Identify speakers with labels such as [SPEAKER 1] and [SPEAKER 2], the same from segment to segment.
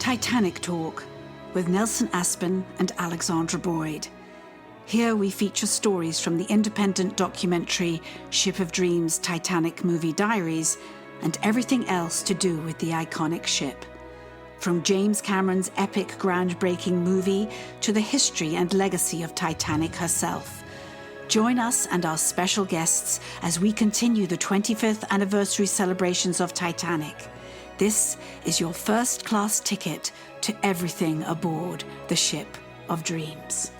[SPEAKER 1] Titanic Talk with Nelson Aspin and Alexandra Boyd. Here we feature stories from the independent documentary Ship of Dreams Titanic movie diaries and everything else to do with the iconic ship. From James Cameron's epic groundbreaking movie to the history and legacy of Titanic herself. Join us and our special guests as we continue the 25th anniversary celebrations of Titanic. This is your first-class ticket to everything aboard the Ship of Dreams.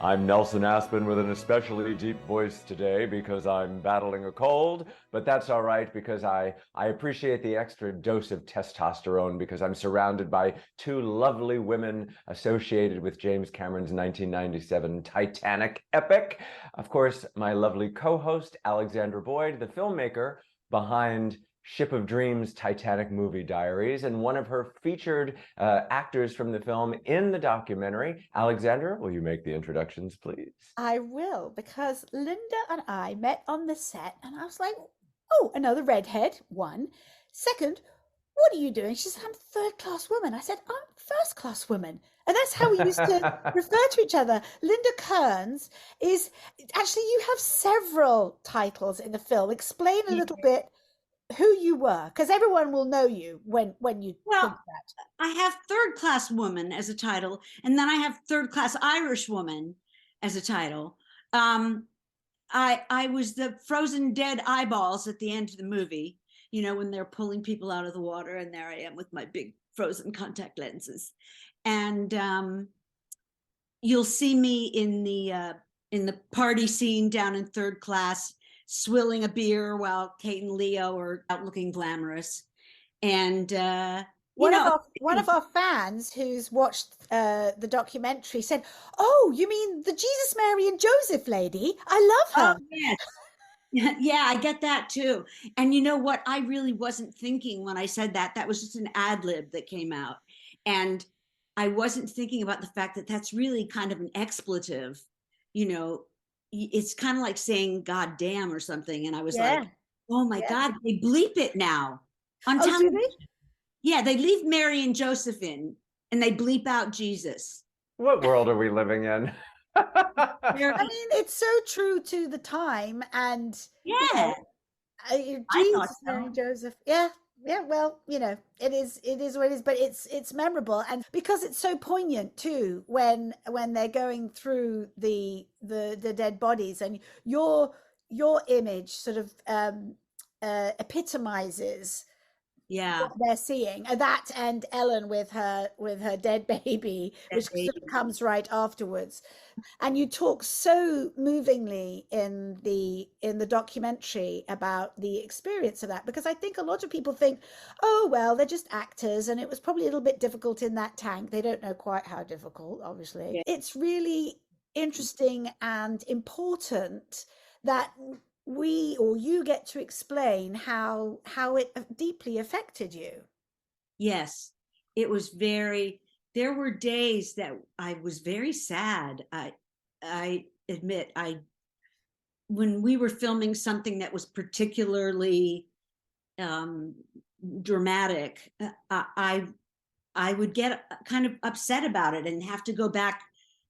[SPEAKER 2] I'm Nelson Aspin with an especially deep voice today because I'm battling a cold, but that's all right because I appreciate the extra dose of testosterone because I'm surrounded by two lovely women associated with James Cameron's 1997 Titanic epic. Of course, my lovely co-host, Alexandra Boyd, the filmmaker behind Ship of Dreams Titanic movie diaries, and one of her featured actors from the film in the documentary. Alexandra, will you make the introductions, please?
[SPEAKER 3] I will, because Linda and I met on the set and I was like, oh, another redhead, one. Second, what are you doing? She said, I'm third-class woman. I said, I'm first-class woman. And that's how we used to refer to each other. Linda Kerns is, actually, you have several titles in the film. Explain a little bit who you were, because everyone will know you when you think that.
[SPEAKER 4] I have third-class woman as a title, and then I have third-class Irish woman as a title. I was the frozen dead eyeballs at the end of the movie, you know, when they're pulling people out of the water, and there I am with my big frozen contact lenses. And you'll see me in the party scene down in third class, swilling a beer while Kate and Leo are out looking glamorous. And
[SPEAKER 3] one of our fans who's watched the documentary said, oh, you mean the Jesus, Mary and Joseph lady? I love her.
[SPEAKER 4] Oh, yes. Yeah, I get that too. And you know what? I really wasn't thinking when I said that. That was just an ad lib that came out. And I wasn't thinking about the fact that that's really kind of an expletive, you know. It's kind of like saying God damn or something. And I was like, oh my God, they bleep it now on television. Yeah, they leave Mary and Joseph in and they bleep out Jesus.
[SPEAKER 2] What world are we living in?
[SPEAKER 3] I mean, it's so true to the time. And
[SPEAKER 4] yeah,
[SPEAKER 3] Jesus, Mary and Joseph. Yeah, well, you know, it is what it is, but it's memorable, and because it's so poignant too when they're going through the dead bodies, and your image sort of epitomizes what they're seeing. That and Ellen with her dead baby, which sort of comes right afterwards. And you talk so movingly in the documentary about the experience of that, because I think a lot of people think, oh well, they're just actors and it was probably a little bit difficult in that tank. They don't know quite how difficult, obviously. It's really interesting and important that we or you get to explain how it deeply affected you.
[SPEAKER 4] Yes, it was there were days that I was very sad. I admit, when we were filming something that was particularly dramatic, I would get kind of upset about it and have to go back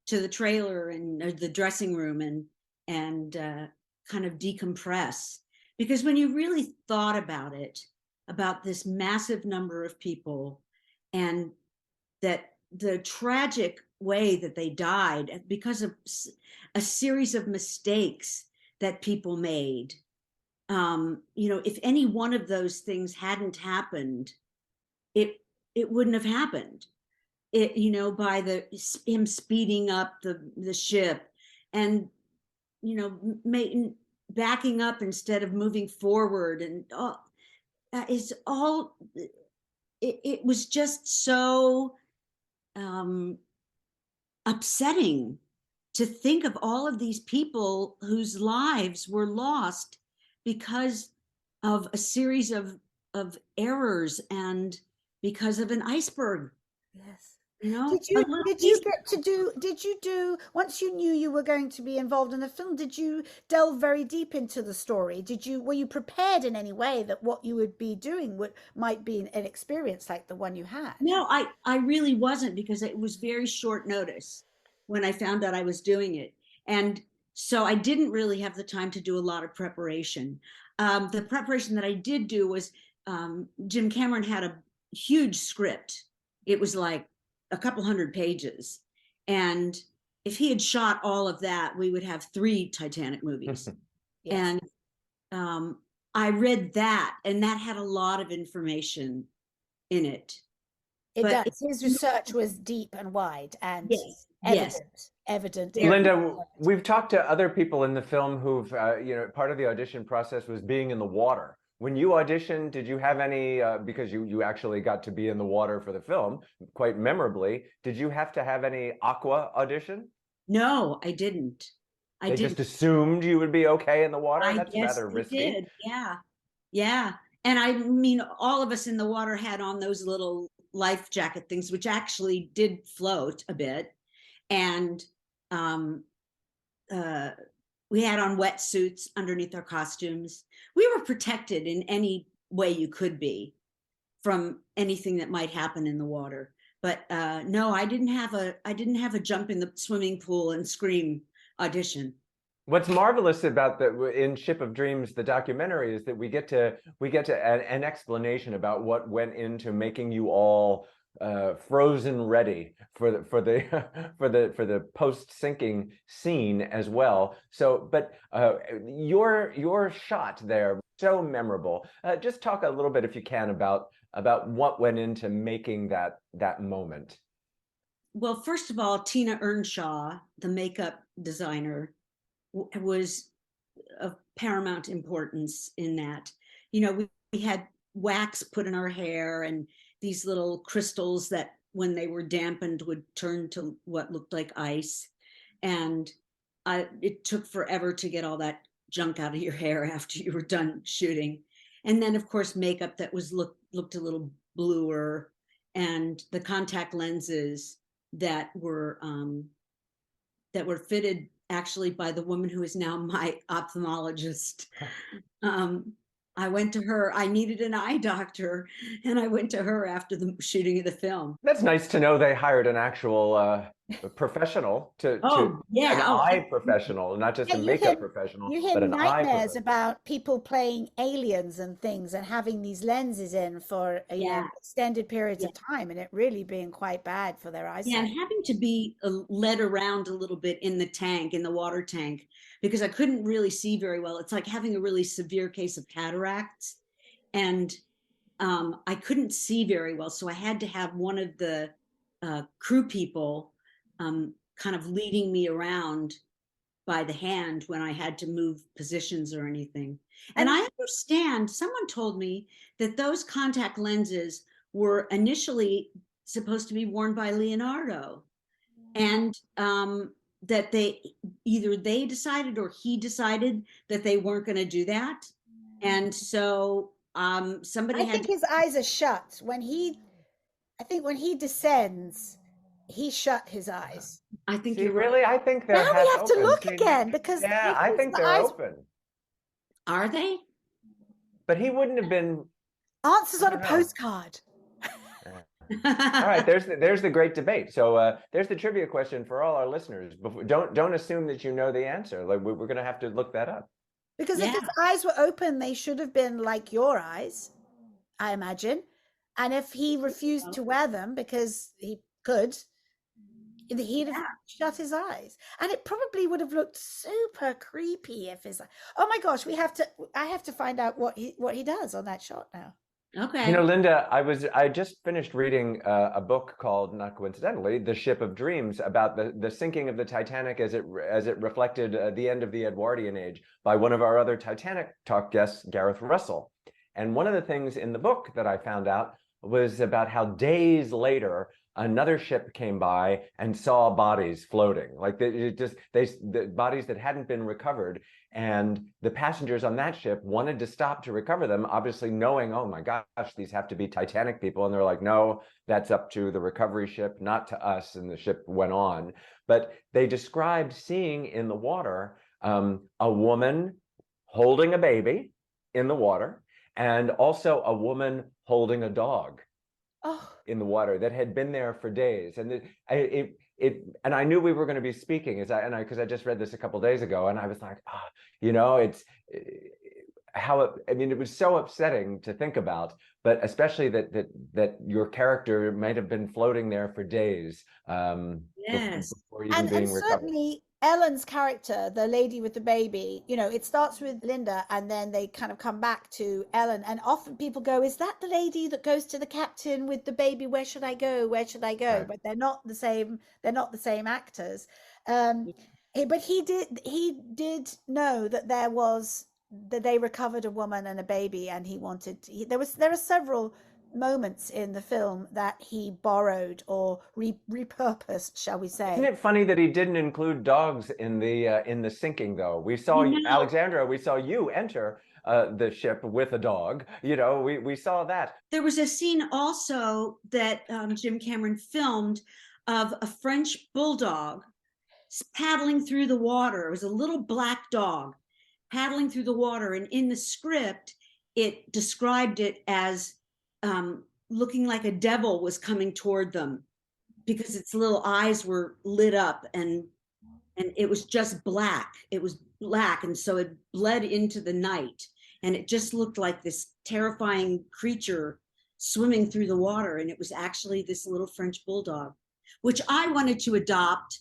[SPEAKER 4] to the trailer and the dressing room and kind of decompress, because when you really thought about it, about this massive number of people and that the tragic way that they died because of a series of mistakes that people made, you know, if any one of those things hadn't happened, it wouldn't have happened. It, you know, by him speeding up the ship and, you know, backing up instead of moving forward, and it's all. It was just so upsetting to think of all of these people whose lives were lost because of a series of errors and because of an iceberg.
[SPEAKER 3] Yes.
[SPEAKER 4] No,
[SPEAKER 3] Did you do once you knew you were going to be involved in the film, did you delve very deep into the story? Were you prepared in any way that what you would be doing might be an experience like the one you had?
[SPEAKER 4] No, I really wasn't, because it was very short notice when I found out I was doing it. And so I didn't really have the time to do a lot of preparation. The preparation that I did do was Jim Cameron had a huge script. It was like a couple hundred pages. And if he had shot all of that, we would have 3 Titanic movies. Yes. And I read that, and that had a lot of information in it.
[SPEAKER 3] It does. His research was deep and wide and evident.
[SPEAKER 2] Linda, we've talked to other people in the film who've, part of the audition process was being in the water. When you auditioned, did you have any, because you actually got to be in the water for the film quite memorably, did you have to have any aqua audition?
[SPEAKER 4] No, I didn't.
[SPEAKER 2] They just assumed you would be okay in the water? That's rather risky.
[SPEAKER 4] Did. Yeah. Yeah. And I mean, all of us in the water had on those little life jacket things, which actually did float a bit. And we had on wetsuits underneath our costumes. We were protected in any way you could be from anything that might happen in the water. But no, I didn't have a jump in the swimming pool and scream audition.
[SPEAKER 2] What's marvelous about in Ship of Dreams, the documentary, is that we get to an explanation about what went into making you all frozen ready for the post-sinking scene as well. So, but your shot there, so memorable. Just talk a little bit, if you can, about what went into making that moment.
[SPEAKER 4] Well, first of all, Tina Earnshaw, the makeup designer, was of paramount importance in that. You know, we had wax put in our hair and these little crystals that when they were dampened would turn to what looked like ice. And it took forever to get all that junk out of your hair after you were done shooting. And then of course, makeup that was looked a little bluer, and the contact lenses that were fitted actually by the woman who is now my ophthalmologist. I went to her. I needed an eye doctor, and I went to her after the shooting of the film.
[SPEAKER 2] That's nice to know they hired an actual professional an eye professional, not just a makeup professional, but an eye professional.
[SPEAKER 3] You hear nightmares about people playing aliens and things and having these lenses in for extended periods of time, and it really being quite bad for their eyesight.
[SPEAKER 4] Yeah, and having to be led around a little bit in the water tank, because I couldn't really see very well. It's like having a really severe case of cataracts, and I couldn't see very well. So I had to have one of the crew people kind of leading me around by the hand when I had to move positions or anything. And I understand, someone told me that those contact lenses were initially supposed to be worn by Leonardo, and that either they decided or he decided that they weren't going to do that. And so somebody
[SPEAKER 3] I think his eyes are shut when he descends. He shut his eyes.
[SPEAKER 4] I think
[SPEAKER 2] really. I think they're
[SPEAKER 3] now we have to look again, because
[SPEAKER 2] I think they're open.
[SPEAKER 4] Are they?
[SPEAKER 2] But he wouldn't have been.
[SPEAKER 3] Answers on a postcard.
[SPEAKER 2] All right, there's the great debate. So there's the trivia question for all our listeners. Don't assume that you know the answer. Like we're going to have to look that up.
[SPEAKER 3] Because if his eyes were open, they should have been like your eyes, I imagine. And if he refused to wear them because he could, he'd have shut his eyes. And it probably would have looked super creepy if his. Oh my gosh, I have to find out what he does on that shot now.
[SPEAKER 4] Okay.
[SPEAKER 2] You know, Linda, I just finished reading a book called, not coincidentally, The Ship of Dreams, about the sinking of the Titanic as it reflected the end of the Edwardian Age, by one of our other Titanic talk guests, Gareth Russell. And one of the things in the book that I found out was about how days later, another ship came by and saw bodies floating, like the bodies that hadn't been recovered. And the passengers on that ship wanted to stop to recover them, obviously knowing, oh my gosh, these have to be Titanic people. And they're like, no, that's up to the recovery ship, not to us. And the ship went on. But they described seeing in the water a woman holding a baby in the water, and also a woman holding a dog in the water that had been there for days. And and I knew we were going to be speaking because I just read this a couple of days ago, and I was like, it's I mean, it was so upsetting to think about, but especially that your character might have been floating there for days.
[SPEAKER 4] Yes.
[SPEAKER 2] Before even being
[SPEAKER 3] and
[SPEAKER 2] recovered.
[SPEAKER 3] certainly Ellen's character, the lady with the baby, it starts with Linda and then they kind of come back to Ellen, and often people go, is that the lady that goes to the captain with the baby? Where should I go? Where should I go?
[SPEAKER 2] Right.
[SPEAKER 3] But they're not the same actors. But he did know that that they recovered a woman and a baby, and there are several moments in the film that he borrowed or repurposed, shall we say.
[SPEAKER 2] Isn't it funny that he didn't include dogs in the sinking, though? We saw Alexandra, we saw you enter the ship with a dog. We saw that.
[SPEAKER 4] There was a scene also that Jim Cameron filmed of a French bulldog paddling through the water. It was a little black dog paddling through the water, and in the script, it described it as looking like a devil was coming toward them because its little eyes were lit up, and it was just black. It was black, and so it bled into the night, and it just looked like this terrifying creature swimming through the water, and it was actually this little French bulldog, which I wanted to adopt,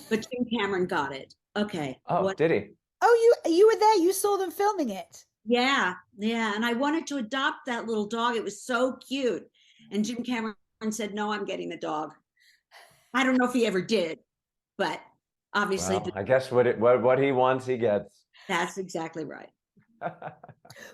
[SPEAKER 4] but Jim Cameron got it. Okay.
[SPEAKER 2] Oh, did he?
[SPEAKER 3] Oh, you were there. You saw them filming it.
[SPEAKER 4] Yeah. And I wanted to adopt that little dog. It was so cute. And Jim Cameron said, no, I'm getting the dog. I don't know if he ever did, but obviously.
[SPEAKER 2] Well, I guess what he wants, he gets.
[SPEAKER 4] That's exactly right.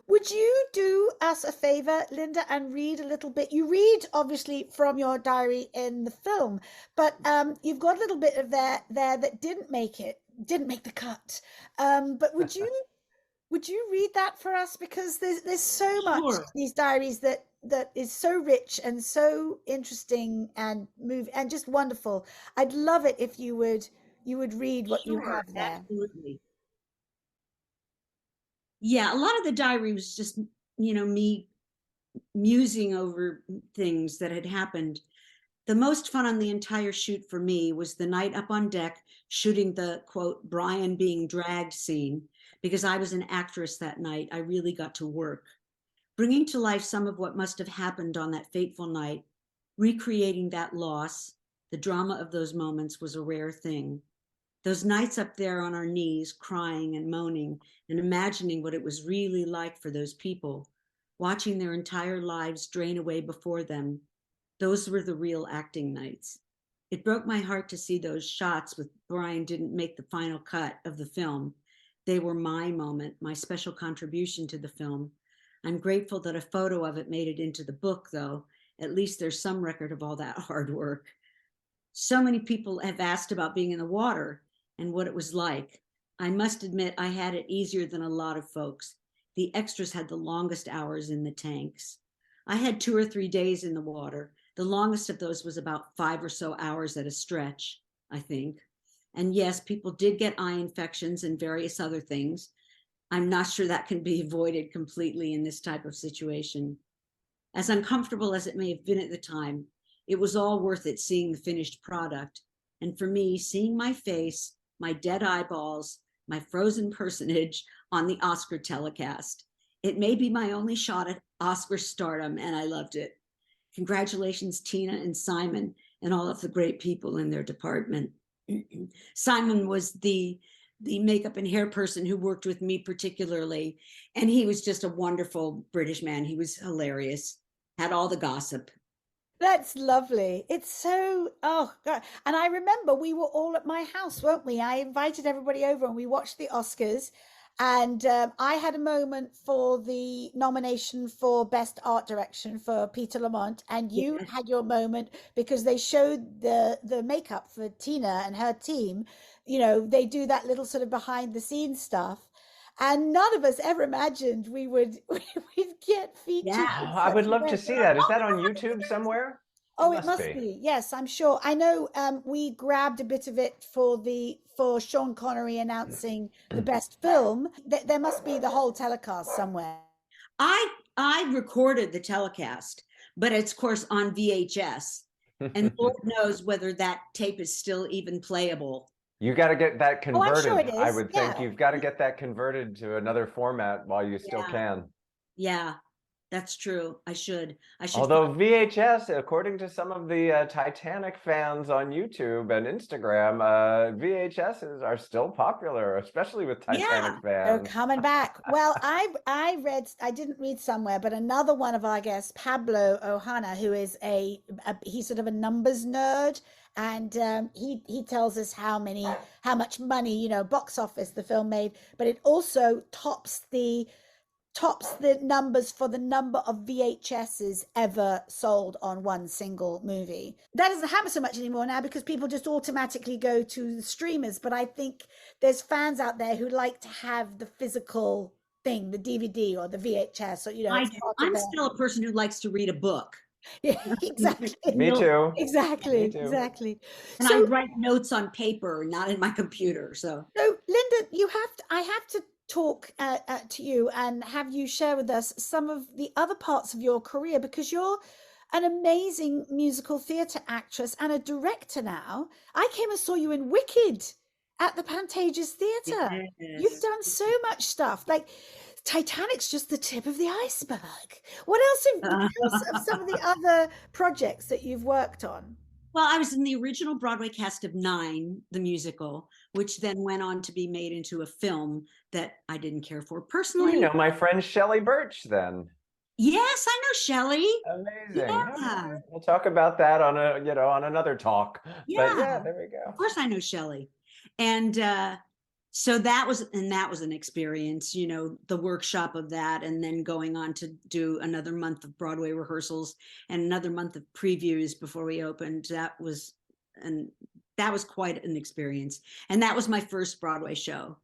[SPEAKER 3] Would you do us a favor, Linda, and read a little bit? You read obviously from your diary in the film, but you've got a little bit of there that didn't make the cut. But would you read that for us? Because there's so much in these diaries that is so rich and so interesting and and just wonderful. I'd love it if you would read what you have there.
[SPEAKER 4] Absolutely. Yeah, a lot of the diary was just, me musing over things that had happened. The most fun on the entire shoot for me was the night up on deck shooting the, quote, Brian being dragged scene, because I was an actress that night. I really got to work. Bringing to life some of what must have happened on that fateful night, recreating that loss, the drama of those moments was a rare thing. Those nights up there on our knees, crying and moaning and imagining what it was really like for those people, watching their entire lives drain away before them, those were the real acting nights. It broke my heart to see those shots with Brian didn't make the final cut of the film. They were my moment, my special contribution to the film. I'm grateful that a photo of it made it into the book, though. At least there's some record of all that hard work. So many people have asked about being in the water and what it was like. I must admit I had it easier than a lot of folks. The extras had the longest hours in the tanks. I had 2 or 3 days in the water. The longest of those was about 5 or so hours at a stretch, I think. And yes, people did get eye infections and various other things. I'm not sure that can be avoided completely in this type of situation. As uncomfortable as it may have been at the time, it was all worth it seeing the finished product. And for me, seeing my face, my dead eyeballs, my frozen personage on the Oscar telecast. It may be my only shot at Oscar stardom, and I loved it. Congratulations, Tina and Simon, and all of the great people in their department. Simon was the makeup and hair person who worked with me particularly, and he was just a wonderful British man. He was hilarious, had all the gossip.
[SPEAKER 3] That's lovely. It's so, oh God. And I remember we were all at my house, weren't we? I invited everybody over and we watched the Oscars. And I had a moment for the nomination for Best Art Direction for Peter Lamont, and you
[SPEAKER 4] Yes.
[SPEAKER 3] had your moment because they showed the makeup for Tina and her team. You know, they do that little sort of behind the scenes stuff, and none of us ever imagined we'd get featured
[SPEAKER 4] Yeah.
[SPEAKER 3] in
[SPEAKER 2] Oh, I
[SPEAKER 3] such
[SPEAKER 2] would
[SPEAKER 3] a
[SPEAKER 2] love
[SPEAKER 3] way.
[SPEAKER 2] to see that. Is that on YouTube somewhere?
[SPEAKER 3] Oh, it must be. Yes, I'm sure. I know we grabbed a bit of it for Sean Connery announcing the best film. There must be the whole telecast somewhere.
[SPEAKER 4] I recorded the telecast, but it's of course on VHS, and Lord knows whether that tape is still even playable.
[SPEAKER 2] You got to get that
[SPEAKER 3] Oh, I'm sure
[SPEAKER 2] converted.
[SPEAKER 3] it
[SPEAKER 2] I
[SPEAKER 3] is.
[SPEAKER 2] would think
[SPEAKER 3] Yeah.
[SPEAKER 2] you've got to get that converted to another format while you still
[SPEAKER 4] Yeah.
[SPEAKER 2] can.
[SPEAKER 4] Yeah, that's true. I should.
[SPEAKER 2] Although VHS, according to some of the Titanic fans on YouTube and Instagram, VHSs are still popular, especially with Titanic
[SPEAKER 3] They're
[SPEAKER 2] fans.
[SPEAKER 3] coming back. Well, I didn't read somewhere, but another one of our guests, Pablo Ohana, who is he's sort of a numbers nerd, and he tells us how much money, you know, box office the film made, but it also tops the numbers for the number of VHSs ever sold on one single movie. That doesn't happen so much anymore now because people just automatically go to the streamers. But I think there's fans out there who like to have the physical thing, the DVD or the VHS, or, you know,
[SPEAKER 4] I'm still a person who likes to read a book.
[SPEAKER 3] Yeah, exactly.
[SPEAKER 2] Me too.
[SPEAKER 3] Exactly.
[SPEAKER 2] Me too.
[SPEAKER 3] Exactly.
[SPEAKER 4] And
[SPEAKER 3] So,
[SPEAKER 4] I write notes on paper, not in my computer. So
[SPEAKER 3] Linda, I have to talk to you and have you share with us some of the other parts of your career, because you're an amazing musical theatre actress and a director now. I came and saw you in Wicked at the Pantages Theatre. You've done so much stuff. Like Titanic's just the tip of the iceberg. What else of some of the other projects that you've worked on?
[SPEAKER 4] Well, I was in the original Broadway cast of Nine, the musical, which then went on to be made into a film that I didn't care for personally.
[SPEAKER 2] You know my friend Shelley Birch then.
[SPEAKER 4] Yes, I know Shelley.
[SPEAKER 2] Amazing.
[SPEAKER 4] Yeah.
[SPEAKER 2] We'll talk about that on on another talk.
[SPEAKER 4] Yeah.
[SPEAKER 2] But yeah, there we go.
[SPEAKER 4] Of course I know Shelley. And so that was an experience, you know, the workshop of that, and then going on to do another month of Broadway rehearsals and another month of previews before we opened. That was quite an experience. And that was my first Broadway show.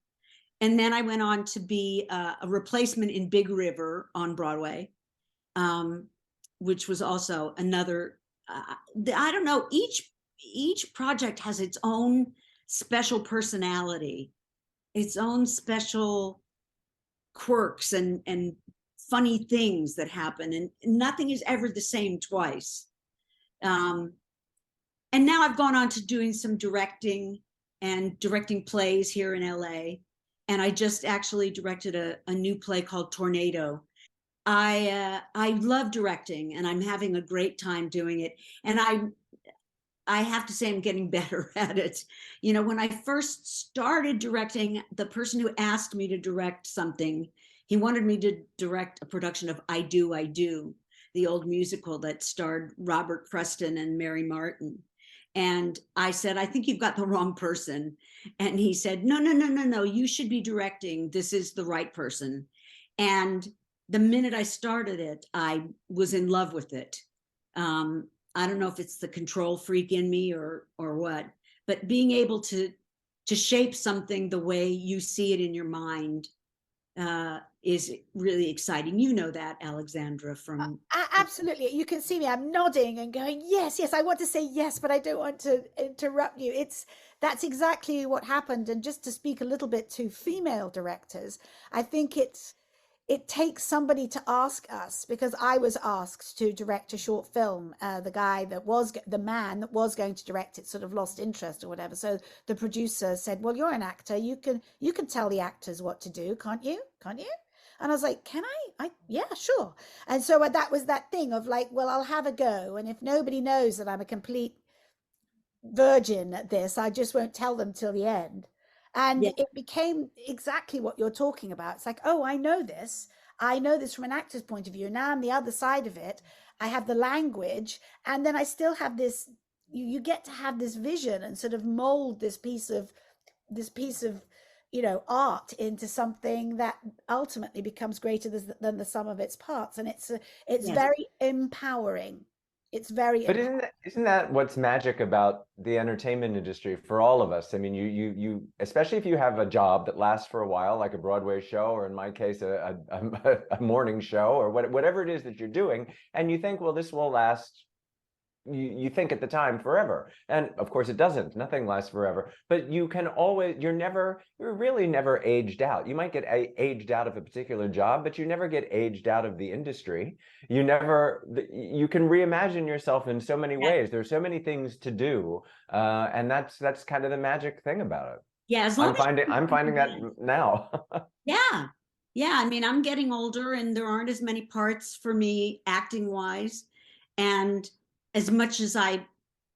[SPEAKER 4] And then I went on to be a replacement in Big River on Broadway, which was also another, I don't know, each project has its own special personality, its own special quirks and funny things that happen, and nothing is ever the same twice. And now I've gone on to doing some directing plays here in LA. And I just actually directed a new play called Tornado. I love directing, and I'm having a great time doing it. And I have to say I'm getting better at it. You know, when I first started directing, the person who asked me to direct something, he wanted me to direct a production of I Do, the old musical that starred Robert Preston and Mary Martin. And I said, I think you've got the wrong person. And he said, no, you should be directing. This is the right person. And the minute I started it, I was in love with it. I don't know if it's the control freak in me or what, but being able to shape something the way you see it in your mind is really exciting. You know that, Alexandra, from
[SPEAKER 3] absolutely. You can see me. I'm nodding and going, yes. I want to say yes, but I don't want to interrupt you. That's exactly what happened. And just to speak a little bit to female directors, I think it takes somebody to ask us, because I was asked to direct a short film. The man that was going to direct it sort of lost interest or whatever. So the producer said, well, you're an actor. You can tell the actors what to do, can't you? And I was like, can I? Yeah, sure. And so that was that thing of like, well, I'll have a go. And if nobody knows that I'm a complete virgin at this, I just won't tell them till the end. And it became exactly what you're talking about. It's like, oh, I know this from an actor's point of view. Now I'm the other side of it. I have the language, and then I still have this, you get to have this vision and sort of mold this piece of you know, art into something that ultimately becomes greater than the sum of its parts. And it's
[SPEAKER 4] Yes.
[SPEAKER 3] very empowering. It's very
[SPEAKER 2] But
[SPEAKER 3] empowering.
[SPEAKER 2] isn't that what's magic about the entertainment industry for all of us? I mean, you especially if you have a job that lasts for a while, like a Broadway show, or in my case, a morning show, or whatever it is that you're doing, and you think, well, this will last. You think at the time forever, and of course it doesn't. Nothing lasts forever, but you can always, you're really never aged out. You might get aged out of a particular job, but you never get aged out of the industry. You can reimagine yourself in so many ways. There's so many things to do, and that's kind of the magic thing about it.
[SPEAKER 4] Yeah, as long
[SPEAKER 2] I'm finding that now.
[SPEAKER 4] Yeah. Yeah. I mean, I'm getting older and there aren't as many parts for me acting wise. And as much as I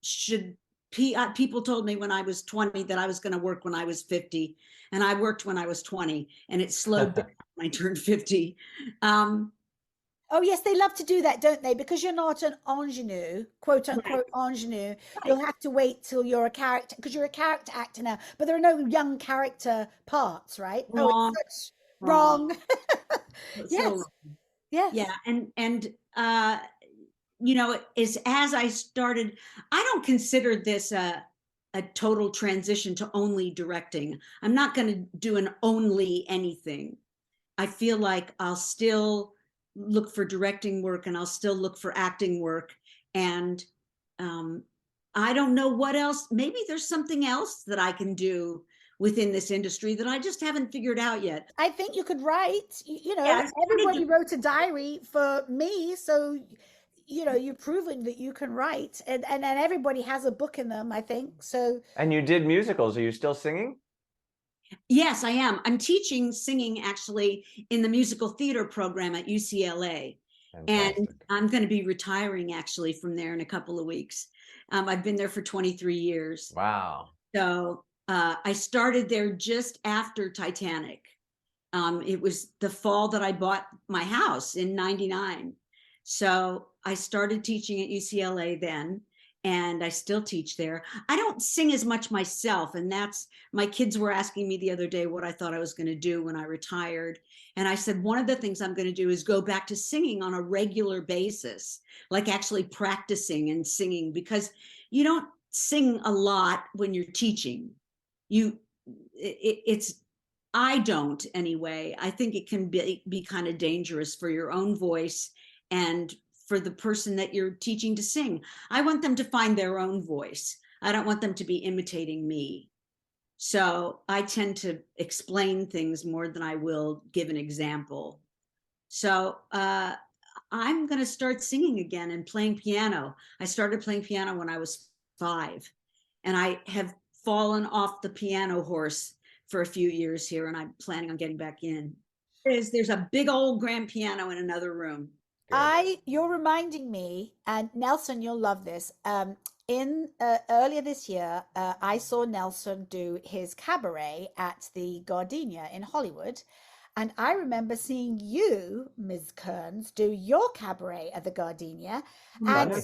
[SPEAKER 4] should, people told me when I was 20 that I was going to work when I was 50. And I worked when I was 20 and it slowed down when I turned 50.
[SPEAKER 3] Oh yes, they love to do that, don't they? Because you're not an ingenue, quote unquote ingenue. You'll have to wait till you're a character, because you're a character actor now. But there are no young character parts, right?
[SPEAKER 4] Wrong.
[SPEAKER 3] Oh, it's such wrong. Yes.
[SPEAKER 4] So,
[SPEAKER 3] Yes.
[SPEAKER 4] yeah. And you know, as I started, I don't consider this a total transition to only directing. I'm not going to do an only anything. I feel like I'll still look for directing work and I'll still look for acting work. And I don't know what else. Maybe there's something else that I can do within this industry that I just haven't figured out yet.
[SPEAKER 3] I think you could write, you know,
[SPEAKER 4] Yeah,
[SPEAKER 3] everybody wrote a diary for me. So, you know, you've proven that you can write, and everybody has a book in them, I think. So,
[SPEAKER 2] And you did musicals. Are you still singing?
[SPEAKER 4] Yes, I am. I'm teaching singing actually in the musical theater program at UCLA.
[SPEAKER 2] Fantastic.
[SPEAKER 4] And I'm going to be retiring actually from there in a couple of weeks. I've been there for 23 years.
[SPEAKER 2] Wow.
[SPEAKER 4] So I started there just after Titanic. It was the fall that I bought my house in '99. So I started teaching at UCLA then, and I still teach there. I don't sing as much myself, and that's, my kids were asking me the other day what I thought I was going to do when I retired. And I said, one of the things I'm going to do is go back to singing on a regular basis, like actually practicing and singing, because you don't sing a lot when you're teaching. I don't anyway. I think it can be kind of dangerous for your own voice and for the person that you're teaching to sing. I want them to find their own voice. I don't want them to be imitating me. So I tend to explain things more than I will give an example. So I'm going to start singing again and playing piano. I started playing piano when I was 5, and I have fallen off the piano horse for a few years here, and I'm planning on getting back in. There's a big old grand piano in another room.
[SPEAKER 3] You're reminding me, and Nelson, you'll love this. In earlier this year, I saw Nelson do his cabaret at the Gardenia in Hollywood, and I remember seeing you, Ms Kerns, do your cabaret at the Gardenia, and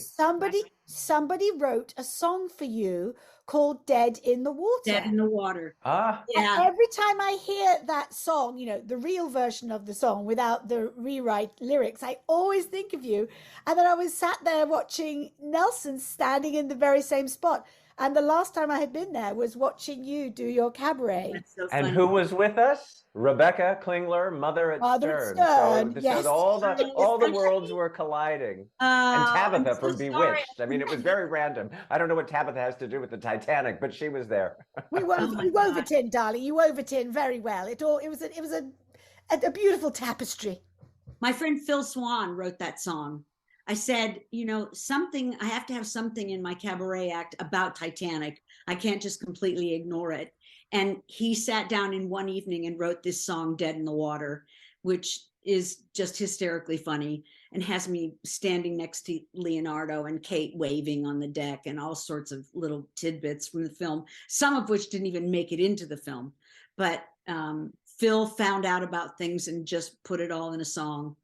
[SPEAKER 3] somebody wrote a song for you called "Dead in the Water."
[SPEAKER 4] Dead in the Water.
[SPEAKER 2] Ah.
[SPEAKER 4] Yeah.
[SPEAKER 3] And every time I hear that song, you know, the real version of the song without the rewrite lyrics, I always think of you. And then I was sat there watching Nelson standing in the very same spot. And the last time I had been there was watching you do your cabaret.
[SPEAKER 4] That's so
[SPEAKER 2] And
[SPEAKER 4] funny.
[SPEAKER 2] who was with us? Rebecca Klingler, Mother at Stern.
[SPEAKER 3] Yes.
[SPEAKER 2] So all the worlds were colliding. And Tabitha from Bewitched. I mean, it was very random. I don't know what Tabitha has to do with the Titanic, but she was there.
[SPEAKER 3] You wove it in, darling. You wove it in very well. It was a beautiful tapestry.
[SPEAKER 4] My friend Phil Swan wrote that song. I said, you know, I have to have something in my cabaret act about Titanic. I can't just completely ignore it. And he sat down in one evening and wrote this song, Dead in the Water, which is just hysterically funny and has me standing next to Leonardo and Kate waving on the deck and all sorts of little tidbits from the film, some of which didn't even make it into the film. But Phil found out about things and just put it all in a song.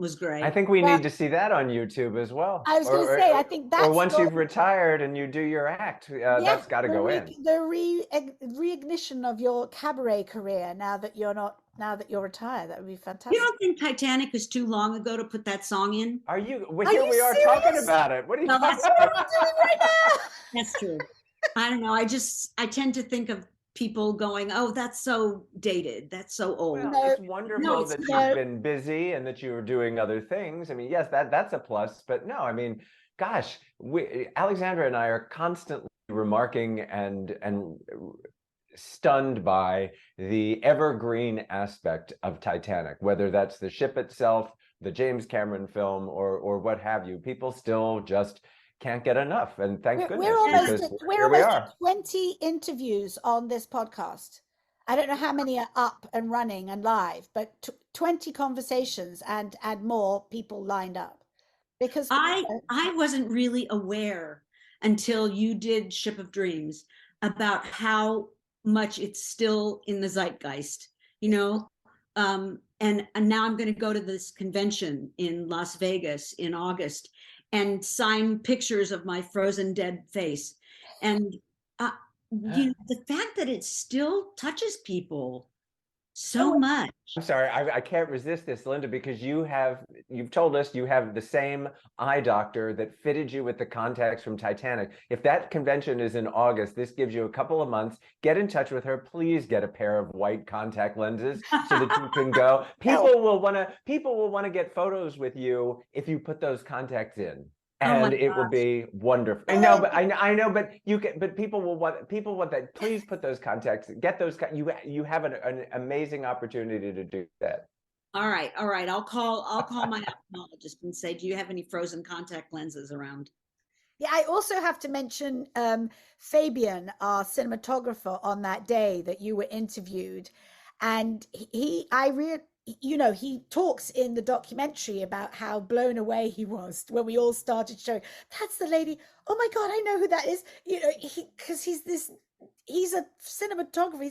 [SPEAKER 4] was great.
[SPEAKER 2] I think we need to see that on YouTube as well.
[SPEAKER 3] I was going to say, I think that's
[SPEAKER 2] or once you've retired and you do your act, that's got to go in.
[SPEAKER 3] The reignition of your cabaret career now that you're retired. That would be fantastic.
[SPEAKER 4] You don't think Titanic is too long ago to put that song in?
[SPEAKER 2] Are you? Well, here we are talking about it. What are you talking about?
[SPEAKER 3] What are you doing right now?
[SPEAKER 4] That's true. I don't know. I tend to think of people going, "Oh, that's so dated. That's so old."
[SPEAKER 2] Well, it's wonderful that you've been busy and that you were doing other things. I mean, yes, that's a plus. But no, I mean, gosh, Alexandra and I are constantly remarking and stunned by the evergreen aspect of Titanic, whether that's the ship itself, the James Cameron film, or what have you. People still just can't get enough, and thank goodness.
[SPEAKER 3] We're almost at 20 interviews on this podcast. I don't know how many are up and running and live, but 20 conversations and more people lined up. Because
[SPEAKER 4] I wasn't really aware until you did Ship of Dreams about how much it's still in the zeitgeist, and now I'm going to go to this convention in Las Vegas in August and sign pictures of my frozen dead face. And the fact that it still touches people so much.
[SPEAKER 2] I'm sorry, I can't resist this, Linda, because you've told us you have the same eye doctor that fitted you with the contacts from Titanic. If that convention is in August, this gives you a couple of months. Get in touch with her. Please get a pair of white contact lenses so that you can go. People will want to get photos with you if you put those contacts in. And it will be wonderful. I know, but people want that. Please put those contacts. Get those. You have an amazing opportunity to do that.
[SPEAKER 4] All right. I'll call my ophthalmologist and say, do you have any frozen contact lenses around?
[SPEAKER 3] Yeah, I also have to mention Fabian, our cinematographer, on that day that you were interviewed, and he talks in the documentary about how blown away he was when we all started showing, that's the lady, oh my God, I know who that is, because he's a cinematographer,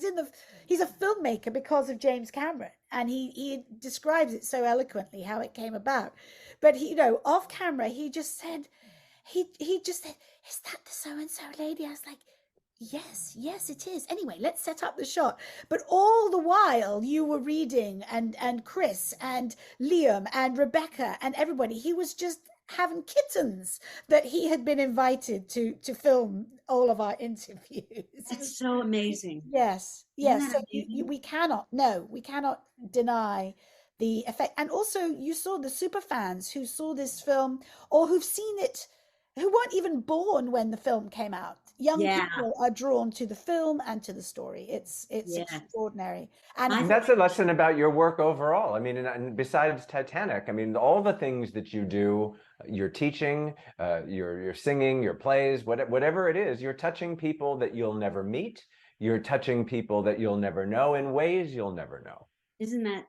[SPEAKER 3] he's a filmmaker because of James Cameron, and he describes it so eloquently how it came about. But off camera he just said, is that the so-and-so lady? I was like, yes, it is. Anyway, let's set up the shot. But all the while you were reading, and Chris and Liam and Rebecca and everybody, he was just having kittens that he had been invited to film all of our interviews.
[SPEAKER 4] That's so amazing.
[SPEAKER 3] Yes. So we cannot deny the effect. And also you saw the super fans who saw this film or who've seen it, who weren't even born when the film came out. Young people are drawn to the film and to the story. It's extraordinary.
[SPEAKER 2] And that's a lesson about your work overall. I mean, and besides Titanic, I mean, all the things that you do, your teaching, your singing, your plays, whatever it is, you're touching people that you'll never meet. You're touching people that you'll never know in ways you'll never know.
[SPEAKER 4] Isn't that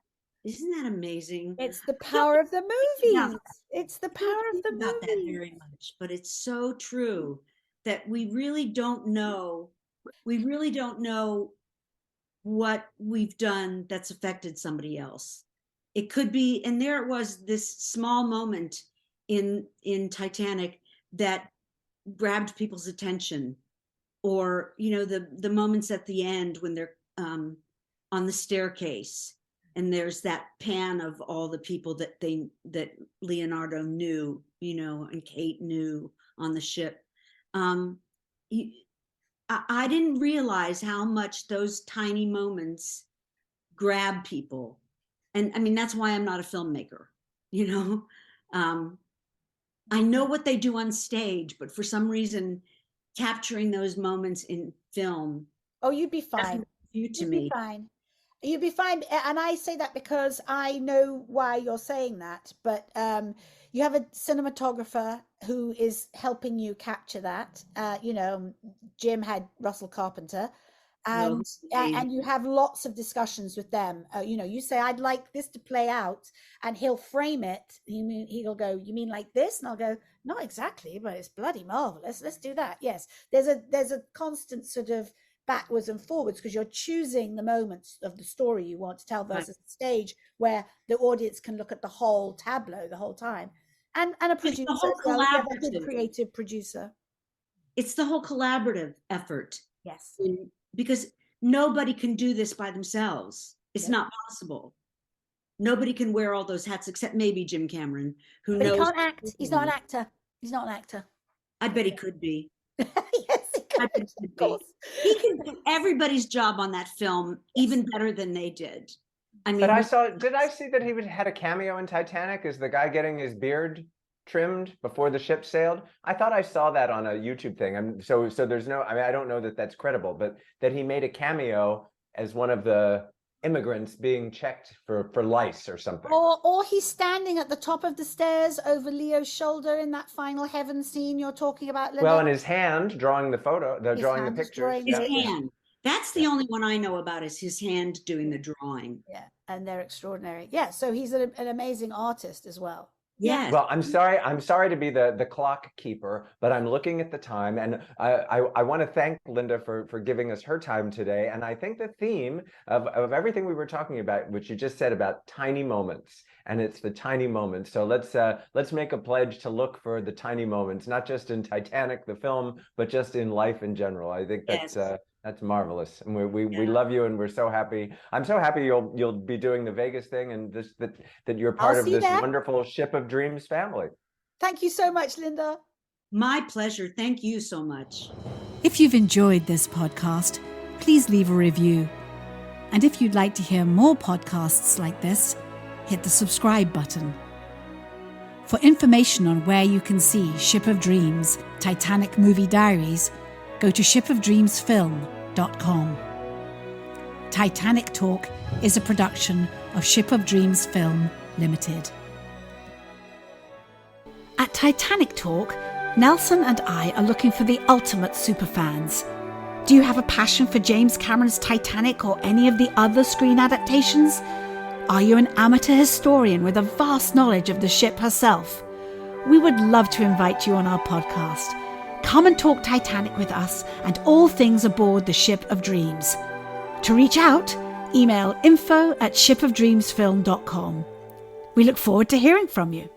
[SPEAKER 4] amazing?
[SPEAKER 3] It's the power of the movies. It's the power of the movies.
[SPEAKER 4] About that very much, but it's so true that we really don't know what we've done that's affected somebody else. It could be, and there it was, this small moment in Titanic that grabbed people's attention, or the moments at the end when they're on the staircase and there's that pan of all the people that Leonardo knew, and Kate knew on the ship. I didn't realize how much those tiny moments grab people. And I mean, that's why I'm not a filmmaker, I know what they do on stage, but for some reason, capturing those moments in film.
[SPEAKER 3] Oh, you'd be fine.
[SPEAKER 4] You'd
[SPEAKER 3] be fine. You'd be fine. And I say that because I know why you're saying that, but you have a cinematographer who is helping you capture that. Jim had Russell Carpenter, and you have lots of discussions with them. You say, I'd like this to play out, and he'll frame it. He'll go, you mean like this? And I'll go, not exactly, but it's bloody marvelous. Let's do that. Yes, there's a constant sort of backwards and forwards because you're choosing the moments of the story you want to tell versus a stage where the audience can look at the whole tableau the whole time. And a producer, you have a good creative producer.
[SPEAKER 4] It's the whole collaborative effort.
[SPEAKER 3] Yes.
[SPEAKER 4] Because nobody can do this by themselves. It's not possible. Nobody can wear all those hats except maybe Jim Cameron, who knows.
[SPEAKER 3] He can't act. He's not an actor. He's not an actor.
[SPEAKER 4] I bet he could be.
[SPEAKER 3] Yes, he could. Of course.
[SPEAKER 4] He can do everybody's job on that film even better than they did. I mean,
[SPEAKER 2] but did I see that he had a cameo in Titanic? Is the guy getting his beard trimmed before the ship sailed? I thought I saw that on a YouTube thing. So there's no, I mean, I don't know that that's credible, but that he made a cameo as one of the immigrants being checked for lice or something.
[SPEAKER 3] Or he's standing at the top of the stairs over Leo's shoulder in that final heaven scene you're talking about, Linda.
[SPEAKER 2] Well, in his hand, drawing the photo, drawing the pictures.
[SPEAKER 4] His hand. That's the only one I know about, is his hand doing the drawing.
[SPEAKER 3] Yeah, and they're extraordinary. Yeah, so he's an amazing artist as well.
[SPEAKER 4] Yes.
[SPEAKER 2] Well, I'm sorry to be the clock keeper, but I'm looking at the time, and I want to thank Linda for giving us her time today. And I think the theme of everything we were talking about, which you just said about tiny moments, and it's the tiny moments. So let's make a pledge to look for the tiny moments, not just in Titanic, the film, but just in life in general. I think that's that's marvelous, and we love you, and we're so happy. I'm so happy you'll be doing the Vegas thing, and that you're part of this wonderful Ship of Dreams family.
[SPEAKER 3] Thank you so much, Linda.
[SPEAKER 4] My pleasure. Thank you so much.
[SPEAKER 1] If you've enjoyed this podcast, please leave a review. And if you'd like to hear more podcasts like this, hit the subscribe button. For information on where you can see Ship of Dreams, Titanic Movie Diaries, go to shipofdreamsfilm.com. Titanic Talk is a production of Ship of Dreams Film Limited. At Titanic Talk, Nelson and I are looking for the ultimate superfans. Do you have a passion for James Cameron's Titanic or any of the other screen adaptations? Are you an amateur historian with a vast knowledge of the ship herself? We would love to invite you on our podcast. Come and talk Titanic with us and all things aboard the Ship of Dreams. To reach out, email info@shipofdreamsfilm.com. We look forward to hearing from you.